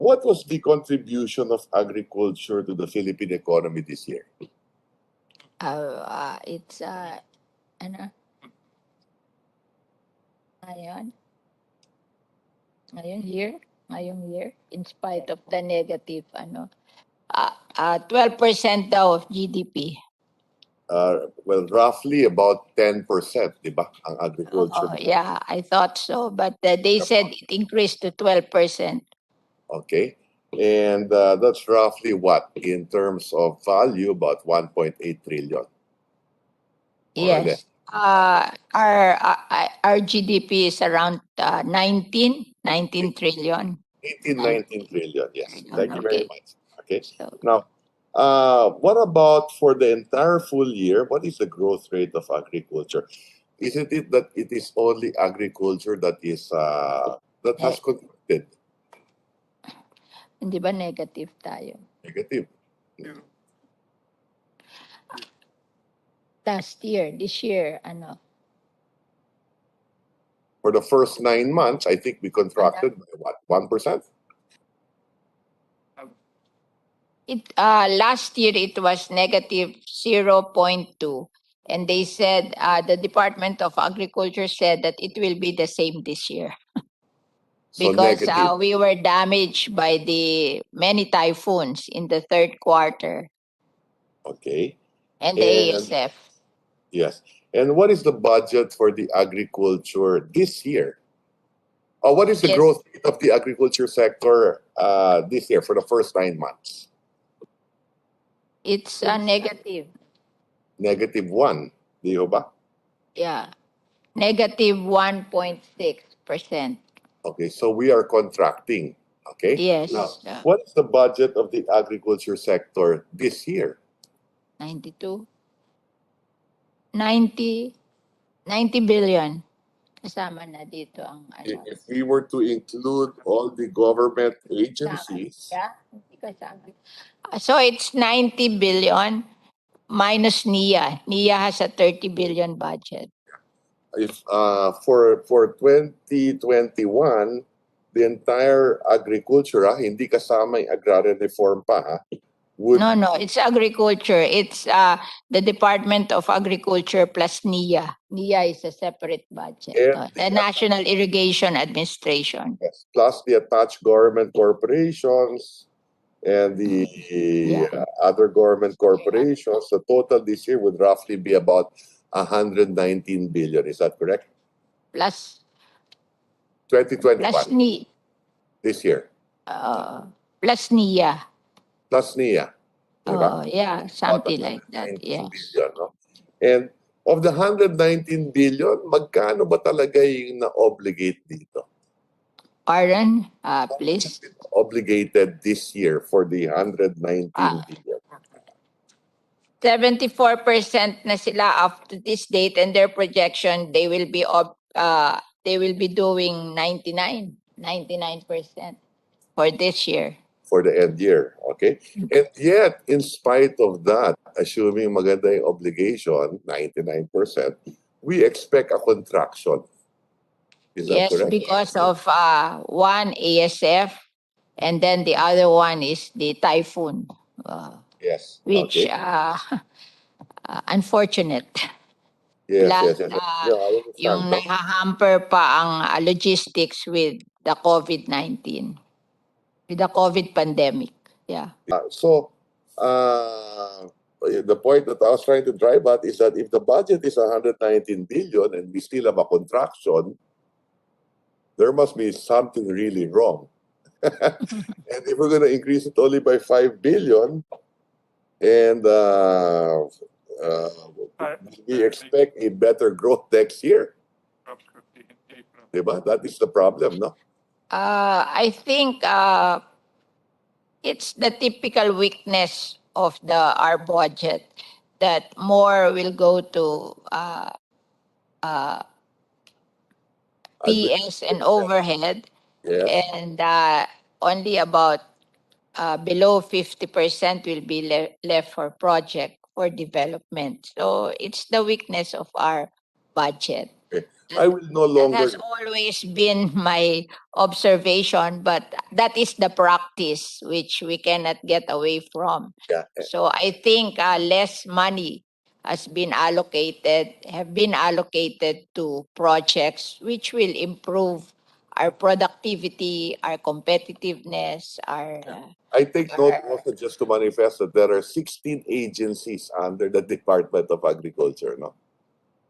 What was the contribution of agriculture to the Philippine economy this year? It's ano? Ngayong year, in spite of the negative 12% daw of GDP. Well, roughly about 10%, di ba, ang agriculture. Yeah, I thought so, but they said it increased to 12%. Okay. And that's roughly what, in terms of value, about 1.8 trillion. Yes. Our GDP is around 19 trillion. 19 trillion, yes. Thank you very Okay. much. Okay. So, Now, what about for the entire full year? What is the growth rate of agriculture? Isn't it that it is only agriculture that is that has contracted? hindi ba negative tayo? Negative. Last year, this year, ano? For the first 9 months, I think we contracted by what, 1%? Last year it was negative 0.2, and they said the Department of Agriculture said that it will be the same this year. So because negative. we were damaged by the many typhoons in the third quarter. Okay. And the ASF. Yes. And what is the budget for the agriculture this year? What is the growth rate of the agriculture sector this year for the first 9 months? It's a negative. -1, di ba? Yeah. Negative 1.6%. Okay, so we are contracting. Okay. Yes. Now, what is the budget of the agriculture sector this year? 90 billion. Kasama na dito ang ano. If we were to include all the government agencies. Yeah. So it's 90 billion minus NIA. NIA has a 30 billion budget. If for 2021, the entire agriculture, hindi kasama yung agrarian reform pa, No, it's agriculture. It's the Department of Agriculture plus NIA. NIA is a separate budget. The National Irrigation Administration. Yes, plus the attached government corporations and the other government corporations. The total this year would roughly be about 119 billion. Is that correct? Plus 2021. Plus NIA. This year. Plus NIA. Plus NIA. Oh, yeah, something like that. Yeah. Billion, no? And of the 119 billion, magkano ba talaga yung na-obligate dito? Pardon, please. Obligated this year for the 119 billion. 74% na sila up to this date, and their projection they will be doing 99% for this year. For the end year, okay? And yet, in spite of that, assuming maganda yung obligation, 99%, we expect a contraction. Is that correct? Yes, because of one ASF, and then the other one is the typhoon. Yes. Which, unfortunate. Yes. Yung nahahamper pa ang logistics with the COVID-19. With the COVID pandemic. Yeah. So, the point that I was trying to drive at is that if the budget is 119 billion and we still have a contraction, there must be something really wrong. And if we're going to increase it only by 5 billion, and we expect a better growth next year. Diba? That is the problem, no? I think it's the typical weakness of our budget that more will go to PS and overhead, and only about below 50% will be left for project for development. So it's the weakness of our budget. Okay. I will no That longer. has always been my observation, but that is the practice which we cannot get away from. Yeah. So I think less money have been allocated to projects which will improve our productivity, our competitiveness, our I take note also just to manifest that there are 16 agencies under the Department of Agriculture, no?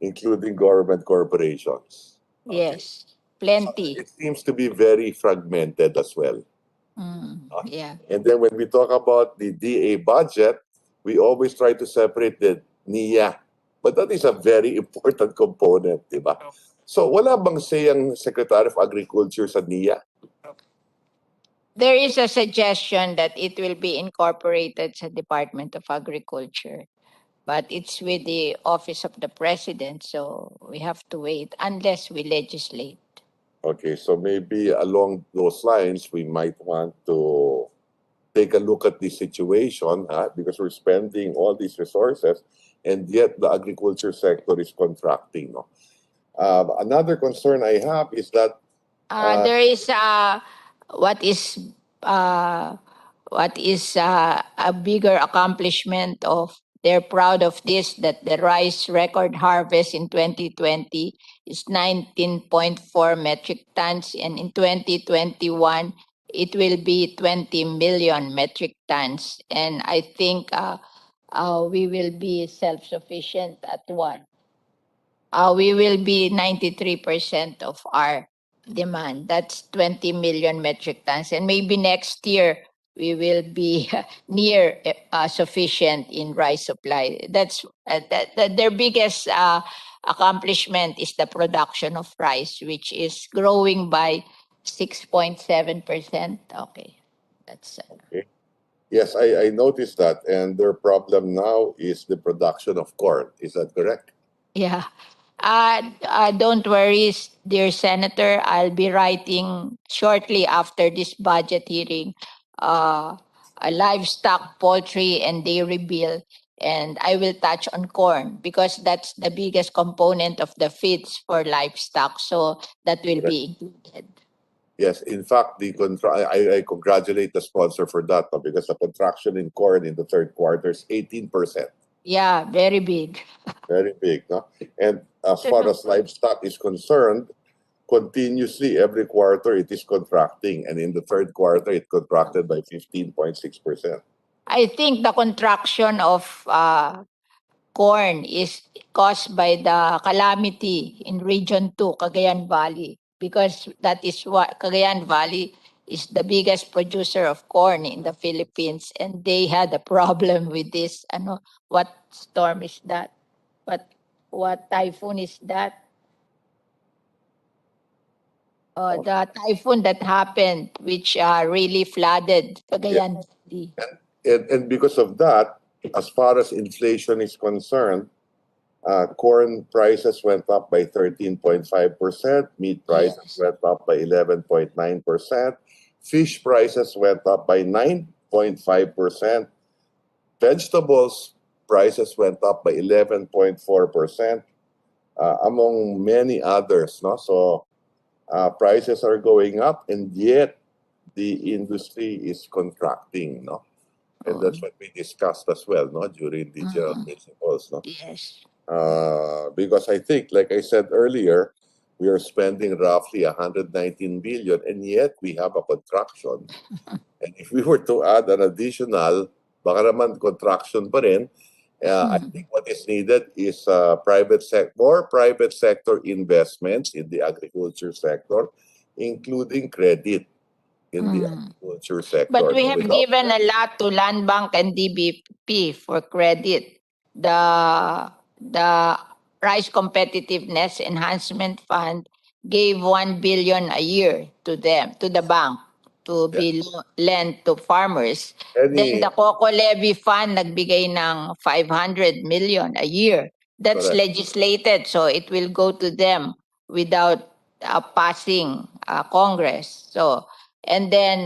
Including government corporations. yes, So plenty. it seems to be very fragmented as well. Yeah. And then when we talk about the DA budget, we always try to separate the NIA. But that is a very important component, di ba? So wala bang say ang Secretary of Agriculture sa NIA? There is a suggestion that it will be incorporated sa Department of Agriculture, but it's with the Office of the President, so we have to wait unless we legislate. Okay, so maybe along those lines, we might want to take a look at the situation, because we're spending all these resources, and yet the agriculture sector is contracting. No? Another concern I have is that There is what is a bigger accomplishment of they're proud of this, that the rice record harvest in 2020 is 19.4 metric tons, and in 2021 it will be 20 million metric tons, and I think we will be self-sufficient at what we will be 93% of our demand. That's 20 million metric tons. And maybe next year we will be near sufficient in rice supply. That's their biggest accomplishment is the production of rice, which is growing by 6.7%. Okay. That's okay. Yes, I noticed that, and their problem now is the production of corn. Is that correct? yeah. Don't worry, dear Senator. I'll be writing shortly after this budget hearing a livestock, poultry, and dairy bill. And I will touch on corn because that's the biggest component of the feeds for livestock. So that will be included. Yes, in fact, I congratulate the sponsor for that, no, because the contraction in corn in the third quarter is 18%. Yeah, very big. Very big. No? And as far as livestock is concerned, continuously every quarter it is contracting. And in the third quarter, it contracted by 15.6%. I think the contraction of corn is caused by the calamity in Region 2, Cagayan Valley, because that is what Cagayan Valley is the biggest producer of corn in the Philippines, and they had a problem with this. What storm is that? What typhoon is that? The typhoon that happened, which really flooded Cagayan Valley. And because of that, as far as inflation is concerned, corn prices went up by 13.5%, meat prices went up by 11.9%, fish prices went up by 9.5%, vegetables prices went up by 11.4%, among many others. No? So prices are going up, and yet the industry is contracting. No? And that's what we discussed as well, no, during the general principles, no. Yes. Because I think, like I said earlier, we are spending roughly 119 billion, and yet we have a contraction. And if we were to add an additional, baka naman contraction pa rin. I think what is needed is more private sector investments in the agriculture sector, including credit in the agriculture sector. But we have given a lot to Land Bank and DBP for credit. The Rice Competitiveness Enhancement Fund gave 1 billion a year to them, to the bank, to be lent to farmers. Then the Coco Levy Fund nagbigay ng 500 million a year. That's legislated, so it will go to them without passing Congress. So, and then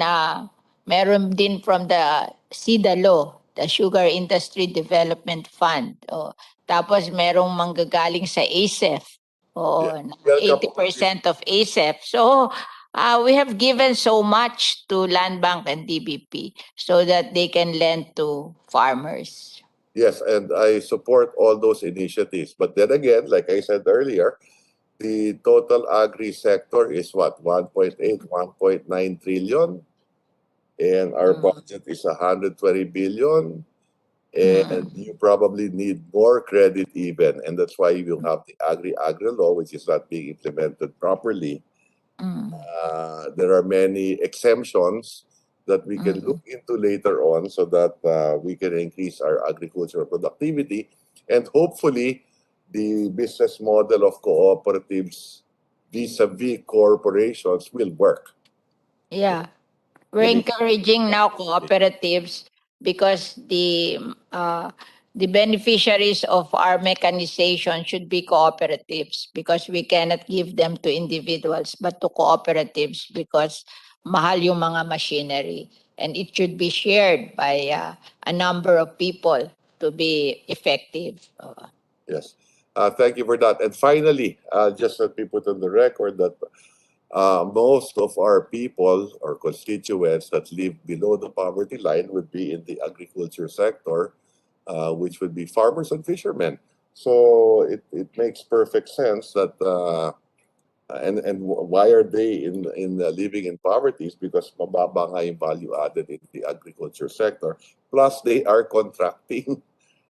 meron din from the SIDA-LO, the Sugar Industry Development Fund. Tapos merong manggagaling sa ASEF, Oo, Yeah. Welcome. 80% of ASEP. So, we have given so much to Land Bank and DBP so that they can lend to farmers. Yes, and I support all those initiatives. But then again, like I said earlier, the total agri sector is what, 1.8, 1.9 trillion, and our budget is 120 billion, and you probably need more credit even, and that's why you have the agri law, which is not being implemented properly. There are many exemptions that we can look into later on so that we can increase our agricultural productivity, and hopefully the business model of cooperatives vis-a-vis corporations will work. Yeah. We're Meaning, encouraging now cooperatives because the beneficiaries of our mechanization should be cooperatives because we cannot give them to individuals but to cooperatives because mahal yung mga machinery and it should be shared by a number of people to be effective. yes. Thank you for that. And finally, just let me put on the record that most of our people or constituents that live below the poverty line would be in the agriculture sector, which would be farmers and fishermen. So it makes perfect sense that and why are they in living in poverty is because mababa nga yung value added in the agriculture sector. Plus they are contracting.